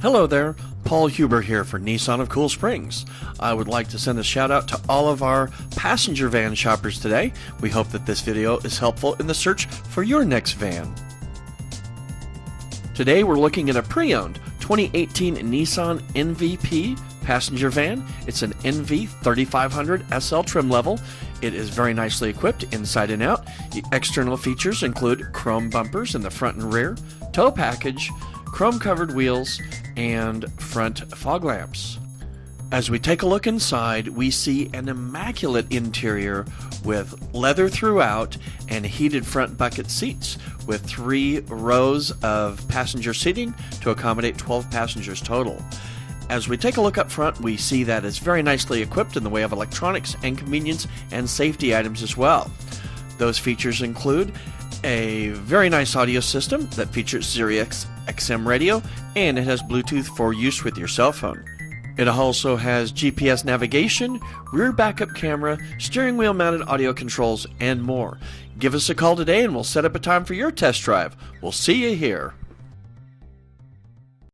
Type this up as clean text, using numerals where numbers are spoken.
Hello there, Paul Huber here for Nissan of Cool Springs. I would like to send a shout out to all of our passenger van shoppers today. We hope that this video is helpful in the search for your next van. Today we're looking at a pre-owned 2018 Nissan MVP passenger van. It's an NV3500 SL trim level. It is very nicely equipped inside and out. The external features include chrome bumpers in the front and rear, tow package, chrome covered wheels, and front fog lamps. As we take a look inside, we see an immaculate interior with leather throughout and heated front bucket seats with 3 rows of passenger seating to accommodate 12 passengers total. As we take a look up front, we see that it's very nicely equipped in the way of electronics and convenience and safety items as well. Those features include a very nice audio system that features SiriusXM Radio, and it has Bluetooth for use with your cell phone. It also has GPS navigation, rear backup camera, steering wheel mounted audio controls, and more. Give us a call today and we'll set up a time for your test drive. We'll see you here.